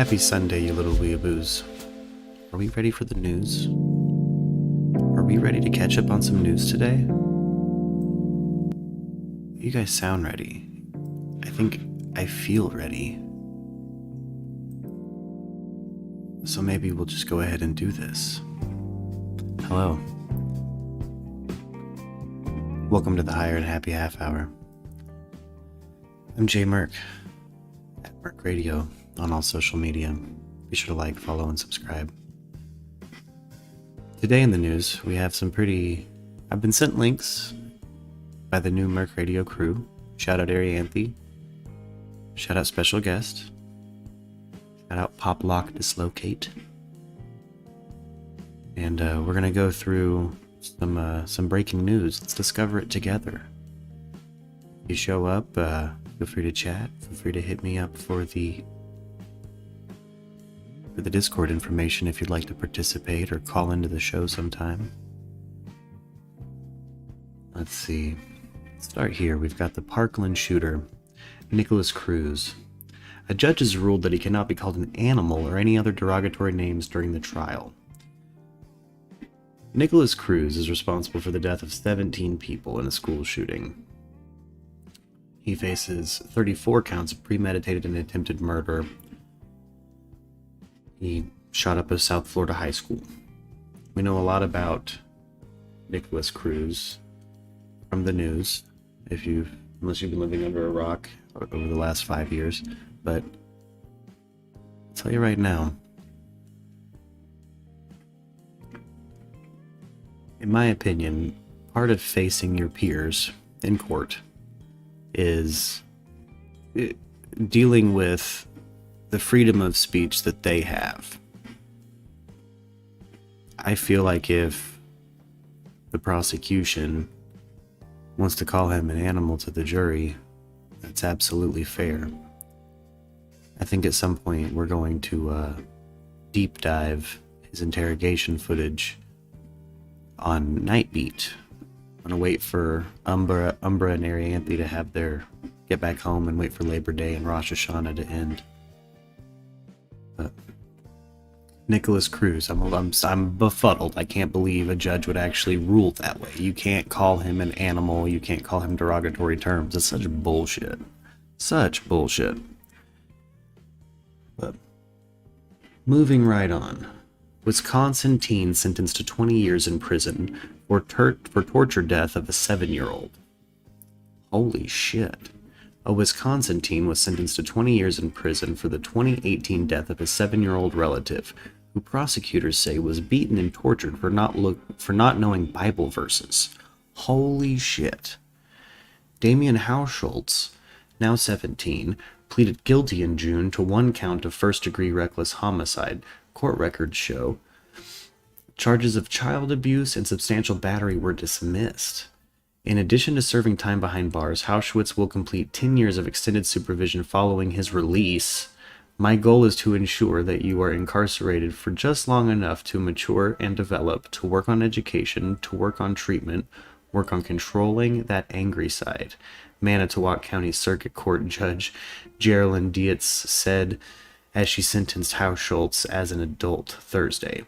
Happy Sunday, you little weeaboos. Are we ready for the news? Are we ready to catch up on some news today? You guys sound ready. I feel ready. So maybe we'll just go ahead and do this. Hello. Welcome to the Higher and Happy Half Hour. I'm Jay Merck, at Merck Radio on all social media. Be sure to like, follow, and subscribe. Today in the news, we have I've been sent links by the new Merck Radio crew. Shout out Arianthe. Shout out special guest. Shout out Pop Lock Dislocate. And we're gonna go through some breaking news. Let's discover it together. If you show up, feel free to chat. Feel free to hit me up for the Discord information if you'd like to participate or call into the show sometime. Let's see. Let's start here. We've got the Parkland shooter, Nikolas Cruz. A judge has ruled that he cannot be called an animal or any other derogatory names during the trial. Nikolas Cruz is responsible for the death of 17 people in a school shooting. He faces 34 counts of premeditated and attempted murder. He shot up a South Florida high school. We know a lot about Nikolas Cruz from the news, unless you've been living under a rock over the last 5 years. But I'll tell you right now, in my opinion, part of facing your peers in court is dealing with the freedom of speech that they have. I feel like if the prosecution wants to call him an animal to the jury, that's absolutely fair. I think at some point we're going to deep dive his interrogation footage on Night Beat. I'm gonna wait for Umbra and Arianthe to have their get back home and wait for Labor Day and Rosh Hashanah to end. But Nikolas Cruz, I'm befuddled. I can't believe a judge would actually rule that way. You can't call him an animal. You can't call him derogatory terms. It's such bullshit. Such bullshit. But moving right on. Wisconsin teen sentenced to 20 years in prison for torture death of a 7-year-old. Holy shit. A Wisconsin teen was sentenced to 20 years in prison for the 2018 death of a 7-year-old relative, who prosecutors say was beaten and tortured for not knowing Bible verses. Holy shit. Damian Hausholtz, now 17, pleaded guilty in June to 1 count of first-degree reckless homicide, court records show. Charges of child abuse and substantial battery were dismissed. In addition to serving time behind bars, Hausholtz will complete 10 years of extended supervision following his release. My goal is to ensure that you are incarcerated for just long enough to mature and develop, to work on education, to work on treatment, work on controlling that angry side. Manitowoc County Circuit Court Judge Geraldine Dietz said as she sentenced Hausholtz as an adult Thursday.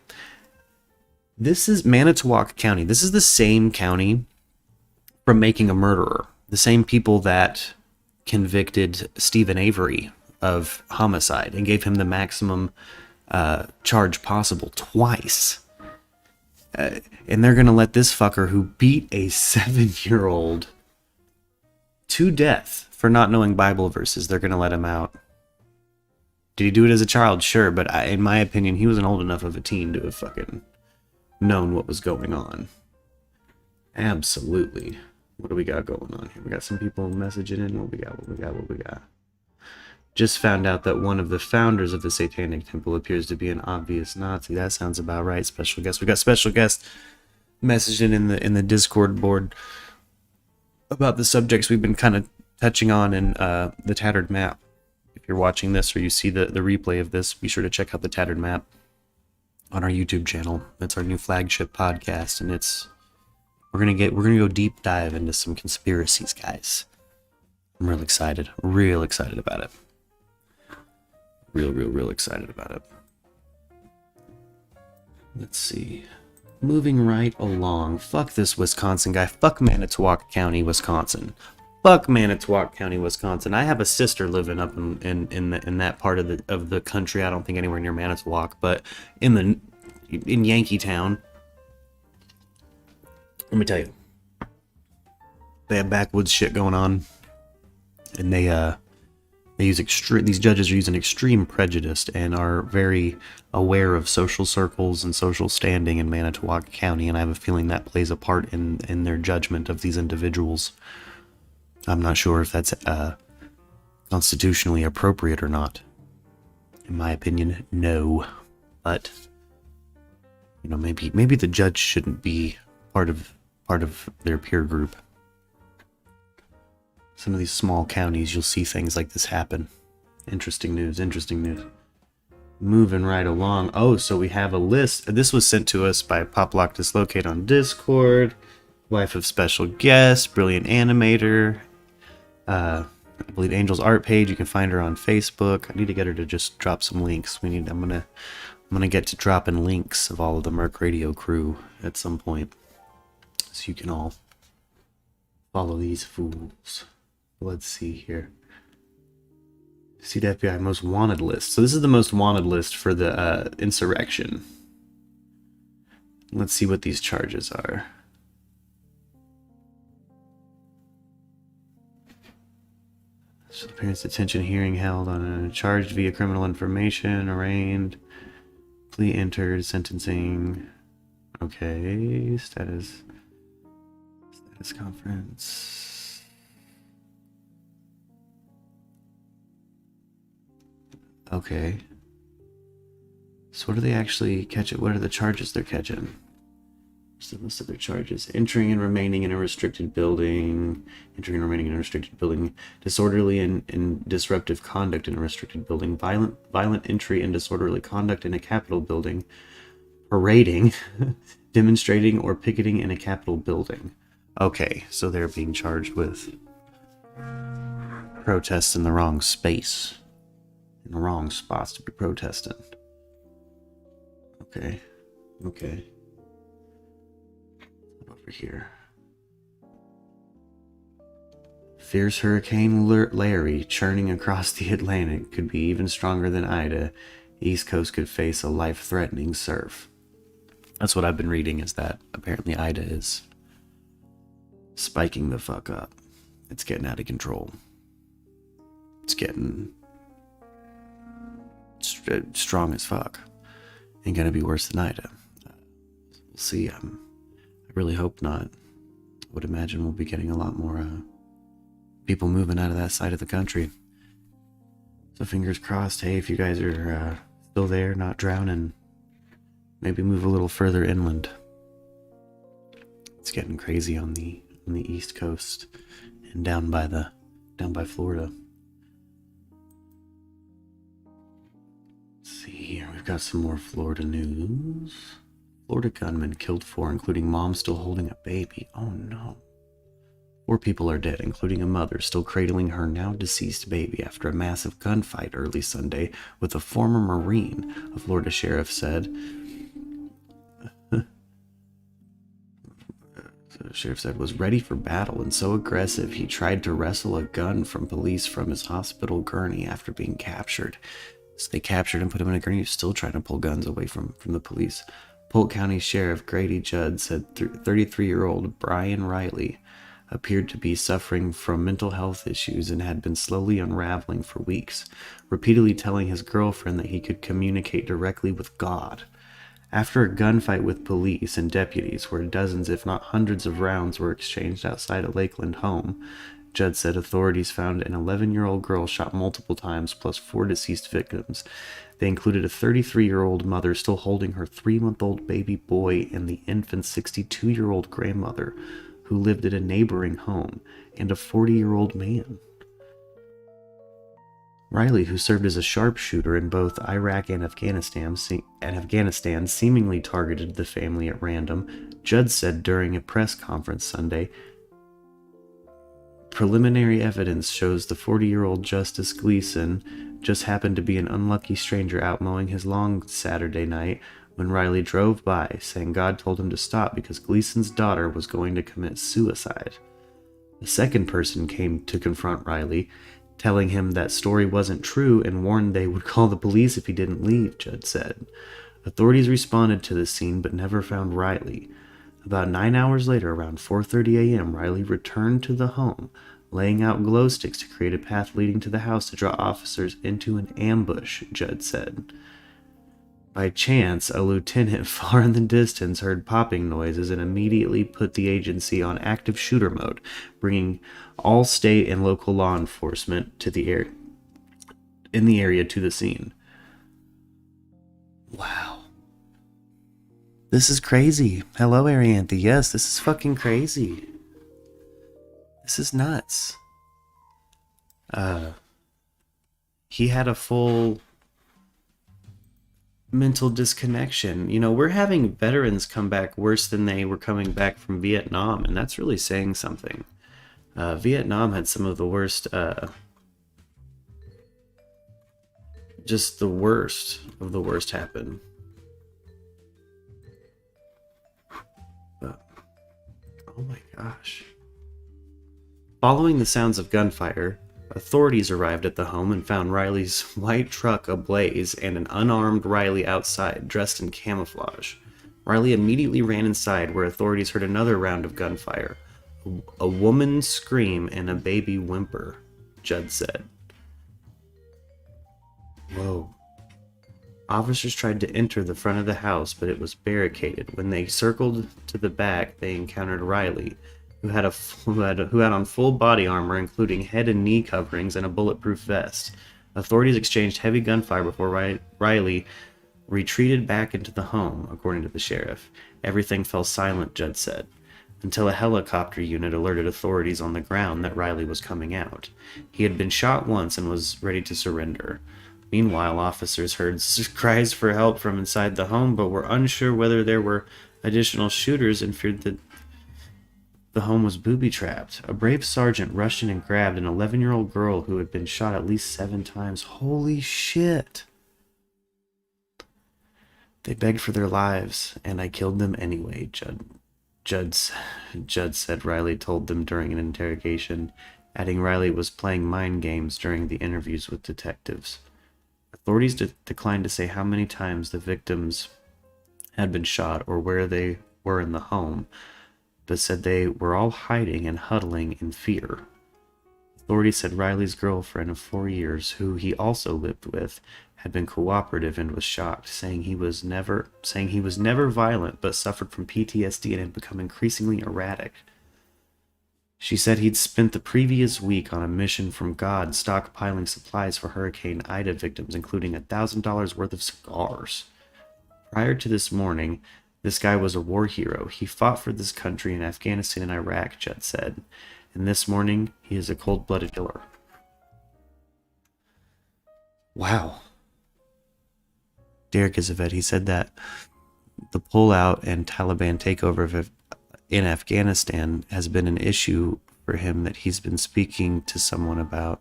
This is Manitowoc County. This is the same county from Making a Murderer. The same people that convicted Stephen Avery of homicide and gave him the maximum charge possible twice. And they're going to let this fucker who beat a 7-year-old to death for not knowing Bible verses, they're going to let him out. Did he do it as a child? Sure, but in my opinion, he wasn't old enough of a teen to have fucking known what was going on. Absolutely. What do we got going on here? We got some people messaging in. What we got? Just found out that one of the founders of the Satanic Temple appears to be an obvious Nazi. That sounds about right. Special guest. We got special guest messaging in the Discord board about the subjects we've been kind of touching on in the Tattered Map. If you're watching this or you see the replay of this, be sure to check out the Tattered Map on our YouTube channel. That's our new flagship podcast, and we're gonna go deep dive into some conspiracies, guys. I'm real excited about it. real excited about it. Let's see. Moving right along. Fuck this Wisconsin guy. Fuck Manitowoc County, Wisconsin. Fuck Manitowoc County, Wisconsin. I have a sister living up in that part of the country. I don't think anywhere near Manitowoc, but in Yankeetown. Let me tell you, they have backwoods shit going on, and they use these judges are using extreme prejudice and are very aware of social circles and social standing in Manitowoc County, and I have a feeling that plays a part in their judgment of these individuals. I'm not sure if that's constitutionally appropriate or not. In my opinion, no. But maybe the judge shouldn't be part of their peer group. Some of these small counties, you'll see things like this happen. Interesting news. Moving right along. Oh, so we have a list. This was sent to us by Poplock Dislocate on Discord. Wife of special guest, brilliant animator. I believe Angel's art page. You can find her on Facebook. I need to get her to just drop some links. I'm gonna get to dropping links of all of the Merc Radio crew at some point, so you can all follow these fools. Let's see here. See the FBI most wanted list. So this is the most wanted list for the insurrection. Let's see what these charges are. So parents' detention hearing held on a charged via criminal information, arraigned, plea entered, sentencing. Okay, status conference. Okay. So what do they actually catch it? What are the charges they're catching? What's the list of their charges? Entering and remaining in a restricted building. Disorderly and disruptive conduct in a restricted building. Violent entry and disorderly conduct in a Capitol building. Parading, demonstrating, or picketing in a Capitol building. Okay, so they're being charged with protests in the wrong space. In the wrong spots to be protesting. Okay. Over here. Fierce Hurricane Larry churning across the Atlantic could be even stronger than Ida. East Coast could face a life-threatening surf. That's what I've been reading, is that apparently Ida is spiking the fuck up. It's getting out of control. It's getting strong as fuck. Ain't gonna be worse than Ida. We'll see. I really hope not. I would imagine we'll be getting a lot more people moving out of that side of the country. So fingers crossed. Hey, if you guys are still there, not drowning, maybe move a little further inland. It's getting crazy on the East Coast and down by Florida. Let's see here. We've got some more Florida news. Florida gunman killed 4, including mom still holding a baby. Oh no. 4 people are dead, including a mother still cradling her now deceased baby after a massive gunfight early Sunday with a former Marine, a Florida sheriff said. The sheriff said was ready for battle and so aggressive he tried to wrestle a gun from police from his hospital gurney after being captured. So they captured him, put him in a gurney. He was still trying to pull guns away from the police. Polk County Sheriff Grady Judd said 33-year-old Brian Riley appeared to be suffering from mental health issues and had been slowly unraveling for weeks, repeatedly telling his girlfriend that he could communicate directly with God. After a gunfight with police and deputies where dozens if not hundreds of rounds were exchanged outside a Lakeland home, Judd said authorities found an 11-year-old girl shot multiple times plus 4 deceased victims. They included a 33-year-old mother still holding her 3-month-old baby boy and the infant's 62-year-old grandmother who lived at a neighboring home, and a 40-year-old man. Riley, who served as a sharpshooter in both Iraq and Afghanistan, seemingly targeted the family at random. Judd said during a press conference Sunday, Preliminary evidence shows the 40-year-old Justice Gleason just happened to be an unlucky stranger out mowing his lawn Saturday night when Riley drove by, saying God told him to stop because Gleason's daughter was going to commit suicide. The second person came to confront Riley, telling him that story wasn't true and warned they would call the police if he didn't leave, Judd said. Authorities responded to the scene but never found Riley. About 9 hours later, around 4:30 a.m., Riley returned to the home, laying out glow sticks to create a path leading to the house to draw officers into an ambush, Judd said. By chance, a lieutenant far in the distance heard popping noises and immediately put the agency on active shooter mode, bringing all state and local law enforcement to the area to the scene. Wow. This is crazy. Hello, Arianthe. Yes, this is fucking crazy. This is nuts. He had a full mental disconnection. You know, we're having veterans come back worse than they were coming back from Vietnam, and that's really saying something. Vietnam had some of the worst, just the worst of the worst happen. But, oh my gosh. Following the sounds of gunfire, authorities arrived at the home and found Riley's white truck ablaze and an unarmed Riley outside, dressed in camouflage. Riley immediately ran inside, where authorities heard another round of gunfire. A woman scream and a baby whimper, Judd said. Whoa. Officers tried to enter the front of the house, but it was barricaded. When they circled to the back, they encountered Riley, who had on full body armor, including head and knee coverings and a bulletproof vest. Authorities exchanged heavy gunfire before Riley retreated back into the home, according to the sheriff. Everything fell silent, Judd said, until a helicopter unit alerted authorities on the ground that Riley was coming out. He had been shot once and was ready to surrender. Meanwhile, officers heard cries for help from inside the home, but were unsure whether there were additional shooters and feared that the home was booby-trapped. A brave sergeant rushed in and grabbed an 11-year-old girl who had been shot at least 7 times. Holy shit! They begged for their lives, and I killed them anyway, Judd said Riley told them during an interrogation, adding Riley was playing mind games during the interviews with detectives. Authorities declined to say how many times the victims had been shot or where they were in the home, but said they were all hiding and huddling in fear. Authorities said Riley's girlfriend of 4 years, who he also lived with, had been cooperative and was shocked, saying he was never violent but suffered from PTSD and had become increasingly erratic. She said he'd spent the previous week on a mission from God stockpiling supplies for Hurricane Ida victims, including $1,000 worth of cigars. Prior to this morning, this guy was a war hero. He fought for this country in Afghanistan and Iraq, Judd said. And this morning, he is a cold-blooded killer. Wow. Derek Izavet, he said that the pullout and Taliban takeover in Afghanistan has been an issue for him that he's been speaking to someone about.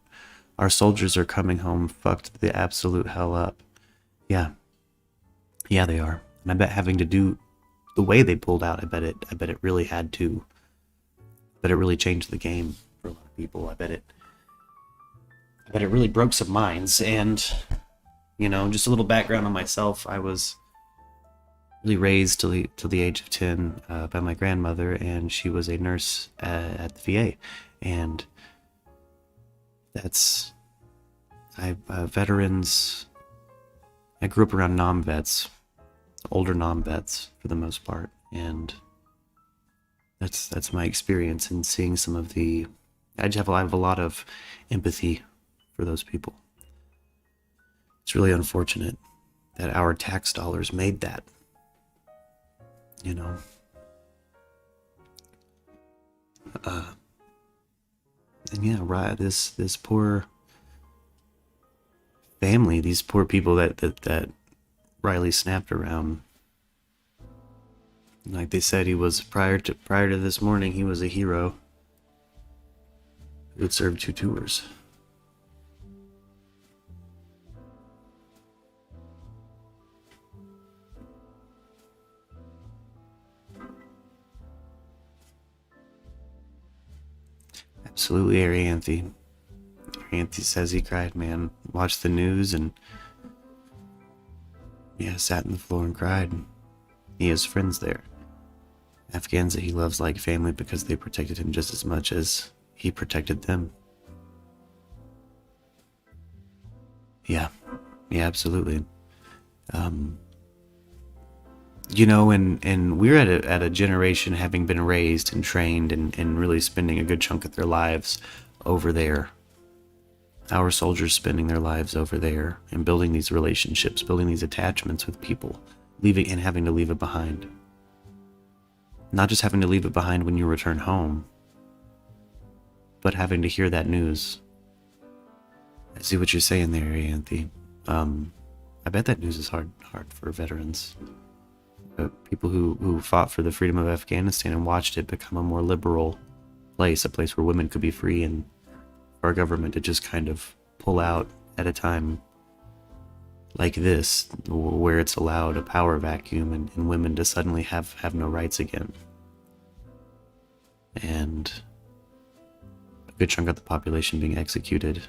Our soldiers are coming home fucked the absolute hell up. Yeah. Yeah, they are. And I bet having to do the way they pulled out, I bet it really had to. I bet it really changed the game for a lot of people. I bet it really broke some minds. And, you know, just a little background on myself. I was really raised till the age of 10 by my grandmother, and she was a nurse at the VA. And that's veterans. I grew up around non-vets, older non-vets for the most part, and that's my experience in seeing some of the. I have a lot of empathy for those people. It's really unfortunate that our tax dollars made that. You know. And yeah, right. This poor family, these poor people that Riley snapped around. Like they said, he was prior to this morning, he was a hero. who had served 2 tours. Absolutely, Arianthe. Arianthe says he cried, man. Watched the news and, yeah, sat on the floor and cried. He has friends there. Afghans that he loves like family because they protected him just as much as he protected them. Yeah, absolutely. You know, and we're at a generation having been raised and trained and really spending a good chunk of their lives over there. Our soldiers spending their lives over there and building these relationships, building these attachments with people, leaving and having to leave it behind. Not just having to leave it behind when you return home, but having to hear that news. I see what you're saying there, Arianthe. I bet that news is hard for veterans. People who fought for the freedom of Afghanistan and watched it become a more liberal place, a place where women could be free, and for our government to just kind of pull out at a time like this, where it's allowed a power vacuum and women to suddenly have no rights again. And a good chunk of the population being executed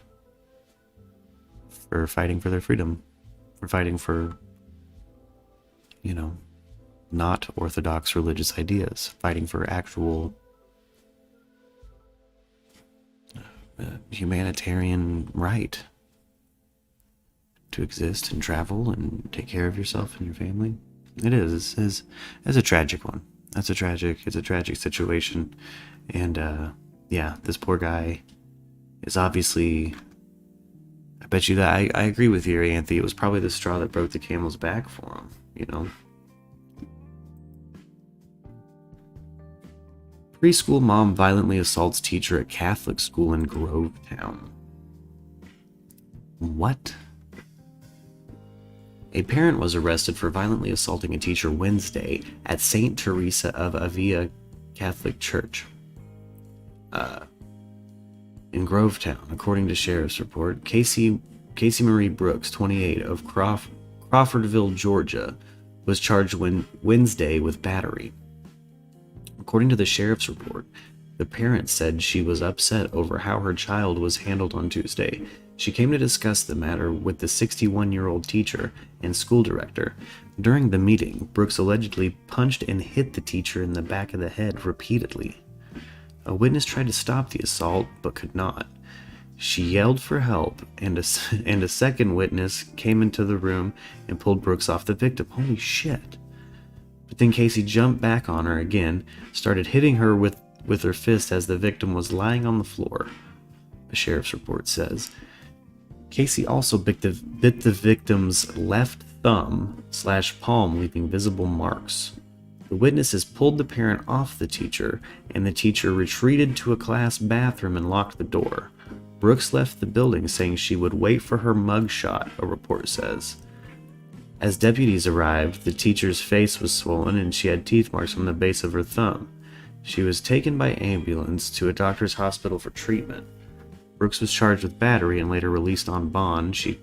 for fighting for their freedom, for fighting for, you know, not orthodox religious ideas, fighting for actual humanitarian right to exist and travel and take care of yourself and your family. It is. It's a tragic one. It's a tragic situation. And yeah, this poor guy is obviously, I bet you that I agree with you, Arianthe. It was probably the straw that broke the camel's back for him, you know. Preschool mom violently assaults teacher at Catholic school in Grovetown. What? A parent was arrested for violently assaulting a teacher Wednesday at St. Teresa of Avila Catholic Church in Grovetown, according to sheriff's report. Casey Marie Brooks, 28, of Crawfordville, Georgia, was charged Wednesday with battery. According to the sheriff's report, the parent said she was upset over how her child was handled on Tuesday. She came to discuss the matter with the 61-year-old teacher and school director. During the meeting, Brooks allegedly punched and hit the teacher in the back of the head repeatedly. A witness tried to stop the assault, but could not. She yelled for help, and a second witness came into the room and pulled Brooks off the victim. Holy shit. But then Casey jumped back on her again, started hitting her with her fist as the victim was lying on the floor, the sheriff's report says. Casey also bit the victim's left thumb/palm, leaving visible marks. The witnesses pulled the parent off the teacher, and the teacher retreated to a class bathroom and locked the door. Brooks left the building, saying she would wait for her mugshot, a report says. As deputies arrived, the teacher's face was swollen and she had teeth marks on the base of her thumb. She was taken by ambulance to a doctor's hospital for treatment. Brooks was charged with battery and later released on bond. She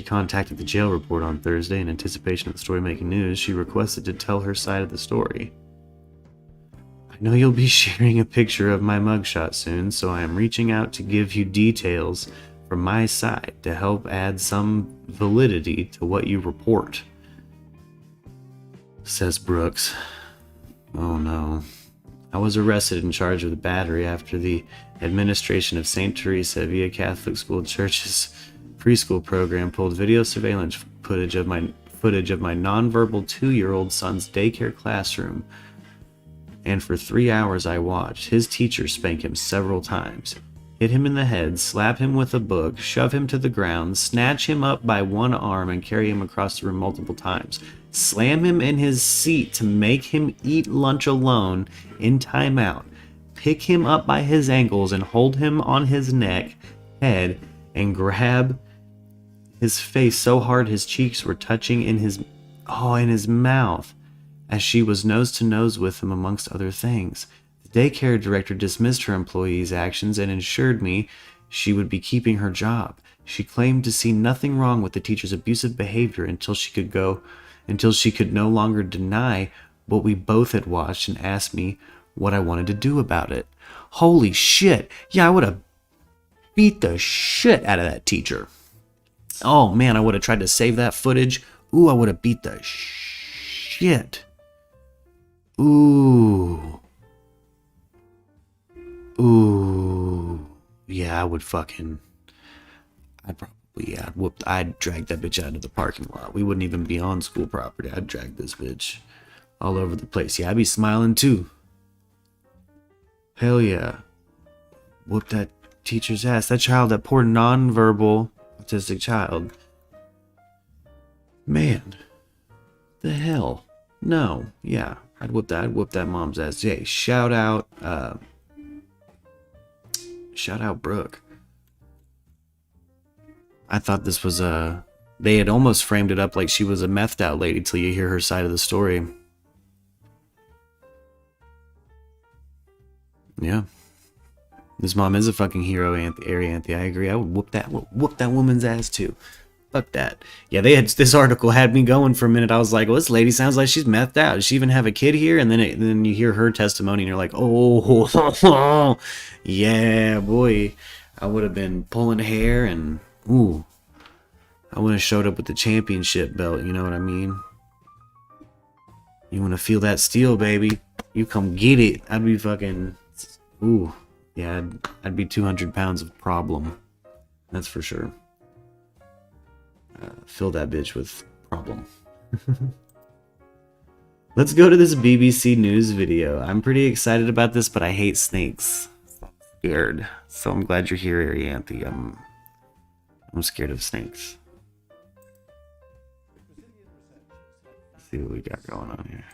contacted the jail report on Thursday in anticipation of the story making news. She requested to tell her side of the story. I know you'll be sharing a picture of my mugshot soon, so I am reaching out to give you details from my side to help add some validity to what you report, says Brooks. Oh no. I was arrested and charged with battery after the administration of St. Teresa Via Catholic School Church's preschool program pulled video surveillance footage of my nonverbal 2-year-old son's daycare classroom, and for 3 hours I watched his teacher spank him several times, hit him in the head, slap him with a book, shove him to the ground, snatch him up by one arm and carry him across the room multiple times, slam him in his seat to make him eat lunch alone in timeout, pick him up by his ankles and hold him on his neck, head, and grab his face so hard his cheeks were touching in his mouth, as she was nose to nose with him, amongst other things. The The daycare director dismissed her employee's actions and assured me she would be keeping her job. She claimed to see nothing wrong with the teacher's abusive behavior until she could no longer deny what we both had watched and asked me what I wanted to do about it. Holy shit. Yeah, I would have beat the shit out of that teacher. Oh man, I would have tried to save that footage. Ooh, I would have beat the shit. Ooh. Ooh. Yeah, I would fucking... I'd drag that bitch out of the parking lot. We wouldn't even be on school property. I'd drag this bitch all over the place. Yeah, I'd be smiling too. Hell yeah. Whoop that teacher's ass. That child, that poor non-verbal autistic child. Man. The hell? No. Yeah. I'd whoop that mom's ass. Hey, shout out Brooke. I thought this was they had almost framed it up like she was a methed out lady till you hear her side of the story. Yeah. This mom is a fucking hero, Arianthe. I agree. I would whoop that woman's ass too. Fuck that. Yeah, this article had me going for a minute. I was like, well, this lady sounds like she's methed out. Does she even have a kid here? And then you hear her testimony and you're like, oh, yeah, boy. I would have been pulling hair and, ooh, I would have showed up with the championship belt, you know what I mean? You want to feel that steel, baby? You come get it. I'd be fucking, ooh, yeah, I'd be 200 pounds of problem. That's for sure. Fill that bitch with problem. Let's go to this BBC News video. I'm pretty excited about this, but I hate snakes. I'm scared. So I'm glad you're here, Arianthe. I'm scared of snakes. Let's see what we got going on here.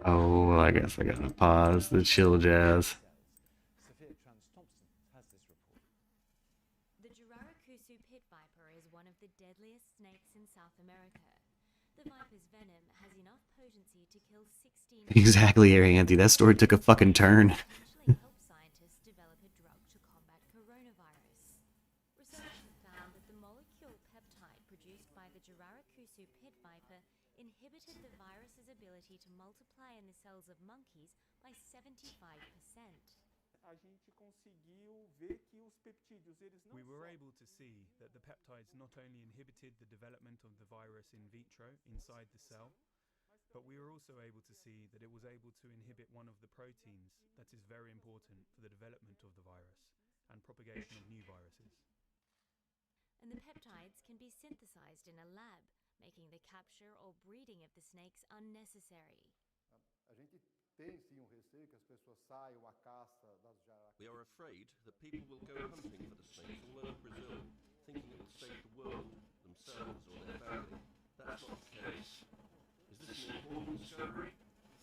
Oh, well, I guess I gotta pause the chill jazz. The Juraracusu pit viper is one of the deadliest snakes in South America. The viper's venom has enough potency to kill 16... Exactly, Arianthe. That story took a fucking turn. ...actually help scientists develop a drug to combat coronavirus. Researchers found that the molecule peptide produced by the Juraracusu pit viper inhibited the virus's ability to multiply in the cells of monkeys by 75%. We were able to see that the peptides not only inhibited the development of the virus in vitro inside the cell, but we were also able to see that it was able to inhibit one of the proteins that is very important for the development of the virus and propagation of new viruses. And the peptides can be synthesized in a lab, making the capture or breeding of the snakes unnecessary. We are afraid that people will go hunting for the snakes all over Brazil, thinking it will save the world, themselves or their family. That's not the case. Is this an important discovery?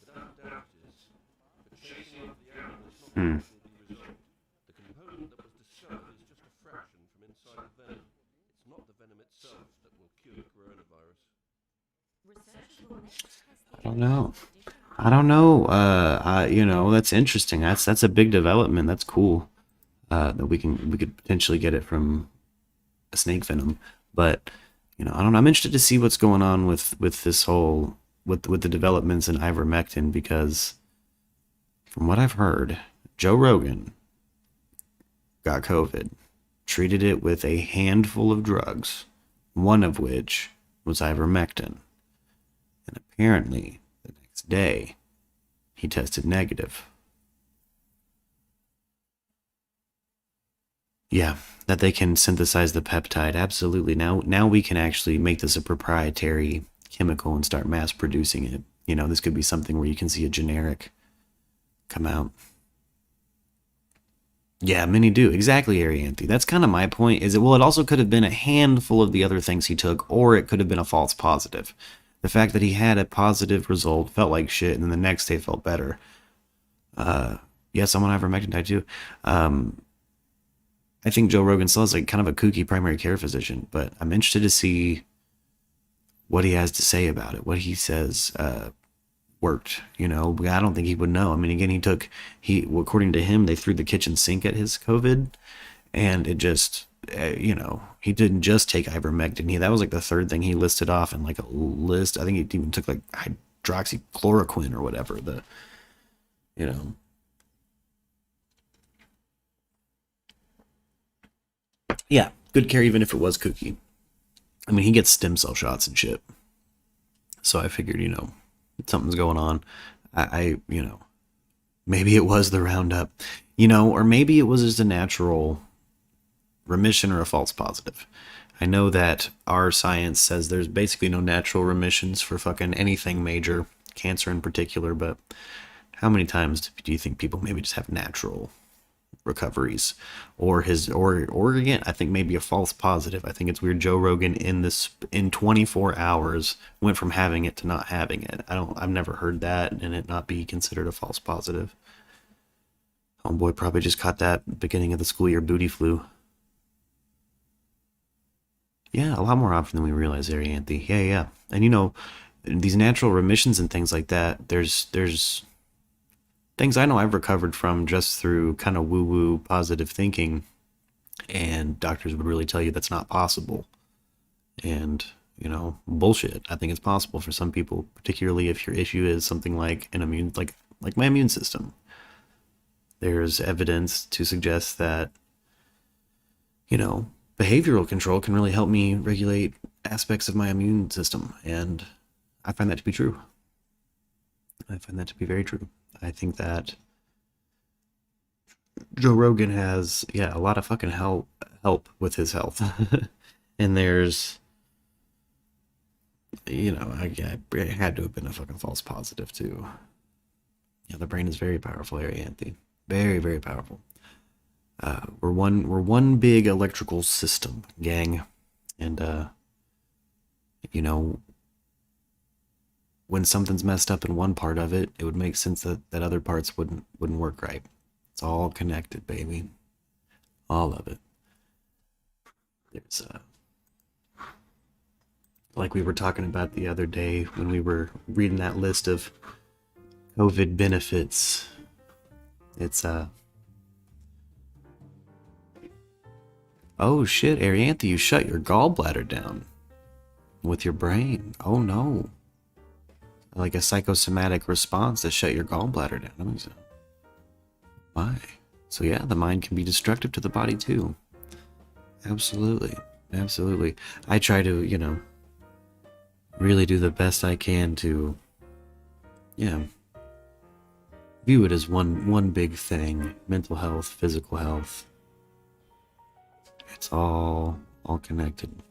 Without doubt it is. But chasing after the animal is not what will be resolved. The component that was discovered is just a fraction from inside the venom. It's not the venom itself that will cure the coronavirus. I don't know. You know, that's interesting. That's a big development. That's cool. That we could potentially get it from a snake venom. But you know, I don't know. I'm interested to see what's going on with this whole with the developments in ivermectin, because from what I've heard, Joe Rogan got COVID, treated it with a handful of drugs, one of which was ivermectin. And apparently, the next day, he tested negative. Yeah, that they can synthesize the peptide. Absolutely. Now we can actually make this a proprietary chemical and start mass producing it. You know, this could be something where you can see a generic come out. Yeah, many do. Exactly, Arianthe. That's kind of my point. It also could have been a handful of the other things he took, or it could have been a false positive. The fact that he had a positive result, felt like shit, and then the next day felt better. Yes, I'm on ivermectin too. I think Joe Rogan still has like kind of a kooky primary care physician, but I'm interested to see what he has to say about it, what he says worked. You know, I don't think he would know. I mean, again, according to him, they threw the kitchen sink at his COVID, and it just, he didn't just take ivermectin. That was like the third thing he listed off in like a list. I think he even took like hydroxychloroquine or whatever. You know. Yeah, good care even if it was kooky. I mean, he gets stem cell shots and shit. So I figured, something's going on. Maybe it was the Roundup, or maybe it was just a natural remission or a false positive. I know that our science says there's basically no natural remissions for fucking anything major, cancer in particular, but how many times do you think people maybe just have natural recoveries? Or again, I think maybe a false positive. I think it's weird Joe Rogan in 24 hours went from having it to not having it. I've never heard that and it not be considered a false positive. Homeboy probably just caught that beginning of the school year booty flu. Yeah, a lot more often than we realize there, Anthony. Yeah. And these natural remissions and things like that, there's things I know I've recovered from just through kind of woo-woo positive thinking, and doctors would really tell you that's not possible. And, bullshit. I think it's possible for some people, particularly if your issue is something like like my immune system. There's evidence to suggest that, behavioral control can really help me regulate aspects of my immune system, and I find that to be true. I find that to be very true. I think that Joe Rogan has, a lot of fucking help with his health. And there's, I had to have been a fucking false positive too. Yeah, the brain is very powerful, Anthony. Very, very powerful. We're one big electrical system, gang. And, when something's messed up in one part of it, it would make sense that other parts wouldn't work right. It's all connected, baby. All of it. There's like we were talking about the other day when we were reading that list of COVID benefits. It's oh shit, Ariantha, you shut your gallbladder down with your brain. Oh no. Like a psychosomatic response to shut your gallbladder down. That makes sense. Why? So yeah, the mind can be destructive to the body too. Absolutely. I try to, really do the best I can to, view it as one big thing. Mental health, physical health. It's all connected.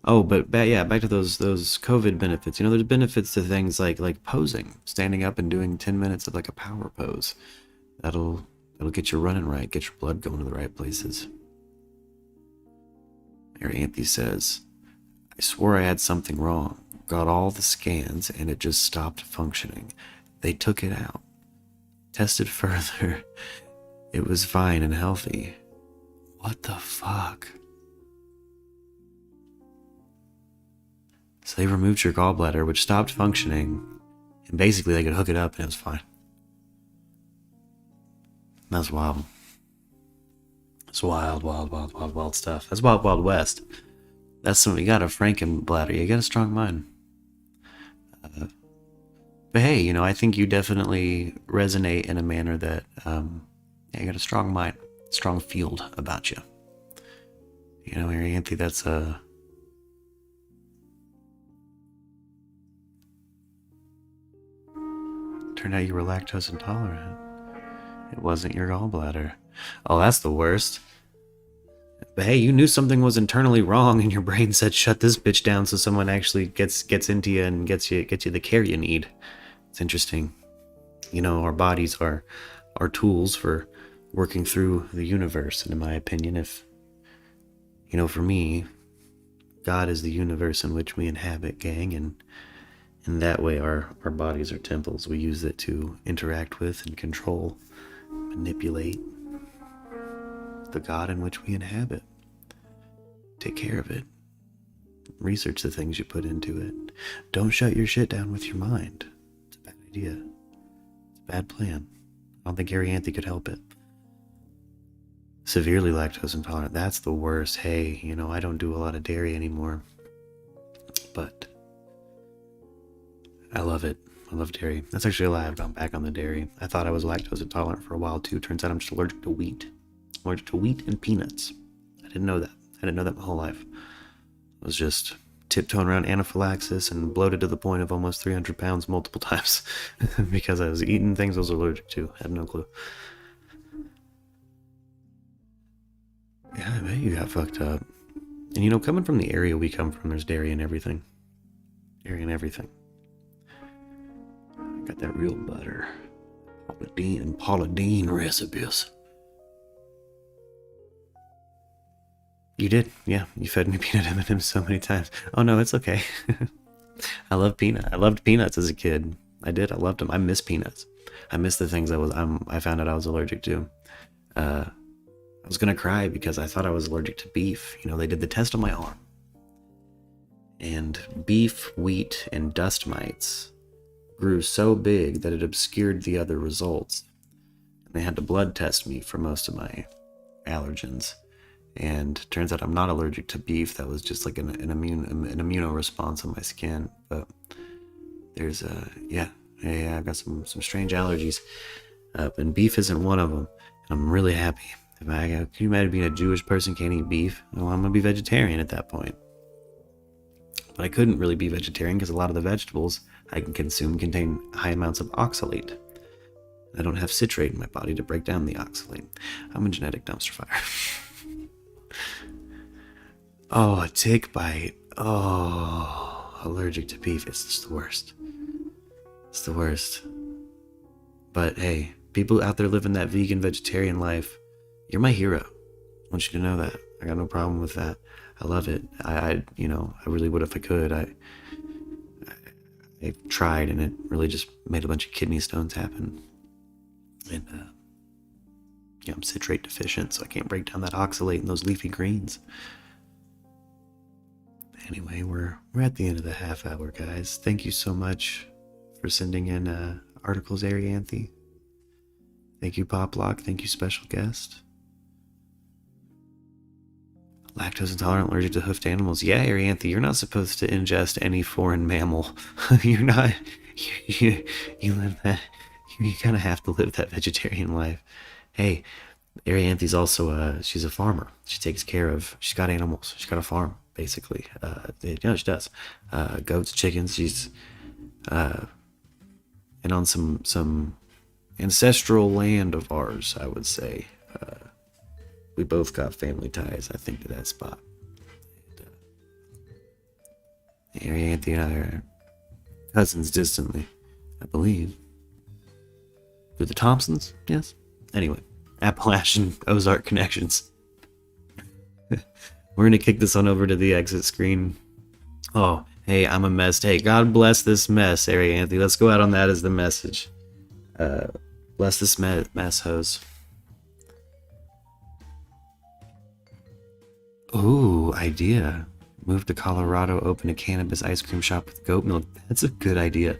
Oh, but back to those COVID benefits. There's benefits to things like posing, standing up and doing 10 minutes of like a power pose. That'll get you running right, get your blood going to the right places. Mary Anthony says, I swore I had something wrong. Got all the scans and it just stopped functioning. They took it out. Tested further. It was fine and healthy. What the fuck? So they removed your gallbladder, which stopped functioning, and basically they could hook it up and it was fine. That's wild. It's wild stuff. That's wild west. That's something. You got a Franken bladder. You got a strong mind. But hey, I think you definitely resonate in a manner that, you got a strong mind, strong field about you. Arianthe, that's a... Turned out you were lactose intolerant. It wasn't your gallbladder. Oh, that's the worst. But hey, you knew something was internally wrong and your brain said shut this bitch down so someone actually gets into you and gets you the care you need. It's interesting. Our bodies are tools for working through the universe, and in my opinion, if for me, God is the universe in which we inhabit, gang, and in that way our bodies are temples. We use it to interact with and control, manipulate. the god in which we inhabit. Take care of it. Research the things you put into it. Don't shut your shit down with your mind. It's a bad idea. It's a bad plan. I don't think Arianthe could help it. Severely lactose intolerant. That's the worst. Hey, you know, I don't do a lot of dairy anymore. But I love it. I love dairy. That's actually a lie. I've gone back on the dairy. I thought I was lactose intolerant for a while too. Turns out I'm just allergic to wheat. I'm allergic to wheat and peanuts. I didn't know that. I didn't know that my whole life. I was just tiptoeing around anaphylaxis and bloated to the point of almost 300 pounds multiple times because I was eating things I was allergic to. I had no clue. Yeah, I bet you got fucked up. And you know, coming from the area we come from, there's dairy in everything. Dairy in everything. Got that real butter. Paula Deen recipes. You did? Yeah, you fed me peanut M&Ms so many times. Oh no, it's okay. I love peanut. I loved peanuts as a kid. I did. I loved them. I miss peanuts. I miss the things I found out I was allergic to. I was gonna cry because I thought I was allergic to beef. You know, they did the test on my arm. And beef, wheat, and dust mites grew so big that it obscured the other results. And they had to blood test me for most of my allergens. And turns out I'm not allergic to beef. That was just like an immuno response on my skin. But there's I've got some strange allergies. And beef isn't one of them. And I'm really happy. Can you imagine being a Jewish person can't eat beef? Well, I'm gonna be vegetarian at that point. But I couldn't really be vegetarian because a lot of the vegetables I can consume contain high amounts of oxalate. I don't have citrate in my body to break down the oxalate. I'm a genetic dumpster fire. Oh, a tick bite. Oh, allergic to beef. It's just the worst. It's the worst. But hey, people out there living that vegan, vegetarian life, you're my hero. I want you to know that. I got no problem with that. I love it. I really would if I could. I tried, and it really just made a bunch of kidney stones happen. And I'm citrate deficient, so I can't break down that oxalate in those leafy greens. Anyway, we're at the end of the half hour, guys. Thank you so much for sending in articles, Arianthe. Thank you, Poplock. Thank you, special guest. Lactose intolerant, allergic to hoofed animals. Yeah, Arianthe, you're not supposed to ingest any foreign mammal. You're not. You live that. You kind of have to live that vegetarian life. Hey, Arianthe's also she's a farmer. She takes care of. She's got animals. She's got a farm, basically. She does. Goats, chickens. She's and on some ancestral land of ours, I would say. We both got family ties, I think, to that spot. Arianthe and I are cousins distantly, I believe. Through the Thompsons? Yes. Anyway, Appalachian Ozark connections. We're gonna kick this on over to the exit screen. Oh, hey, I'm a mess. Hey, God bless this mess, Arianthe. Let's go out on that as the message. Bless this mess, hoes. Ooh, idea. Move to Colorado, open a cannabis ice cream shop with goat milk. That's a good idea.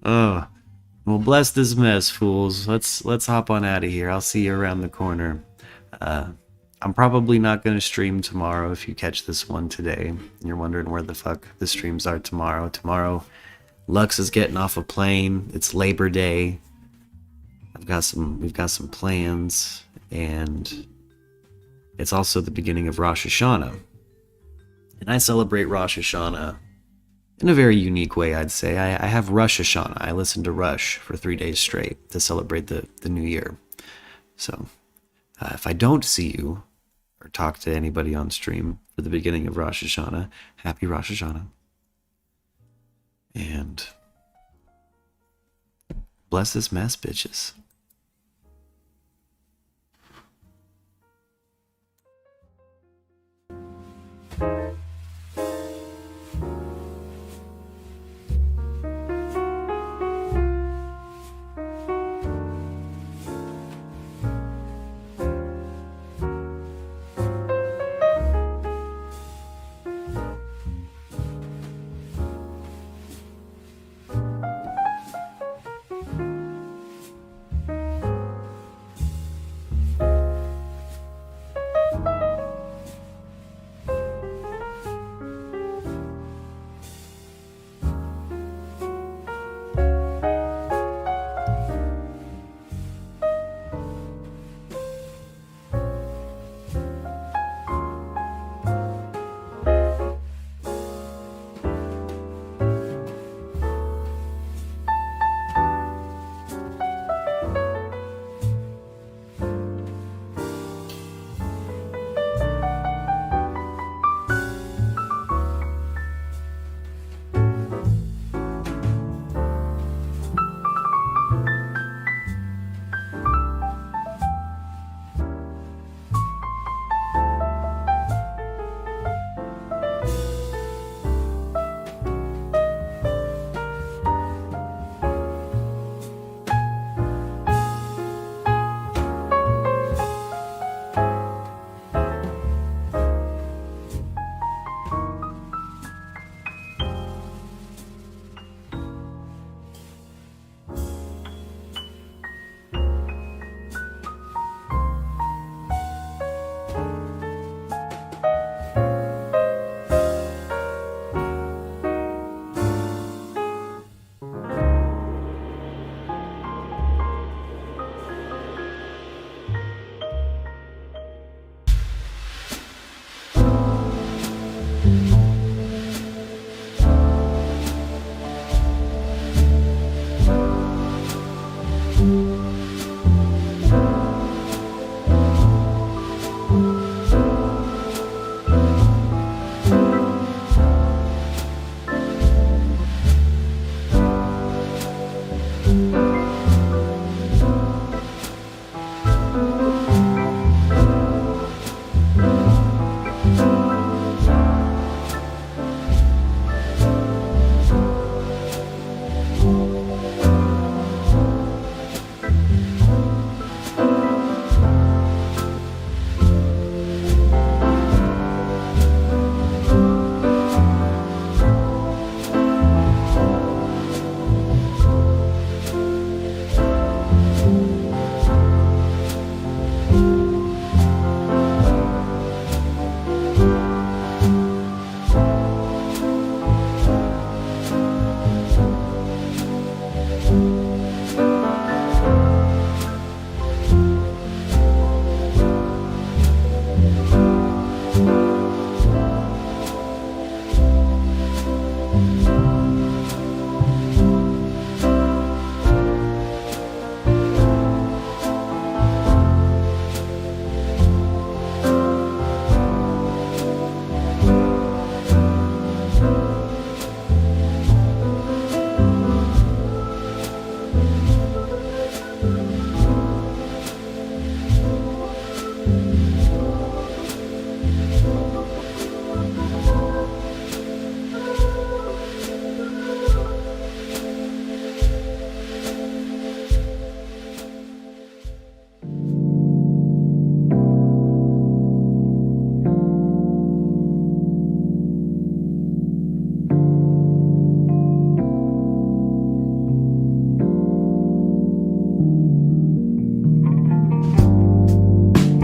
Oh, well, bless this mess, fools. Let's hop on out of here. I'll see you around the corner. I'm probably not going to stream tomorrow if you catch this one today. And you're wondering where the fuck the streams are tomorrow. Tomorrow, Lux is getting off a plane. It's Labor Day. We've got some plans, and it's also the beginning of Rosh Hashanah. And I celebrate Rosh Hashanah in a very unique way, I'd say. I have Rosh Hashanah. I listen to Rush for 3 days straight to celebrate the new year. So if I don't see you or talk to anybody on stream for the beginning of Rosh Hashanah, happy Rosh Hashanah. And bless this mess, bitches. you.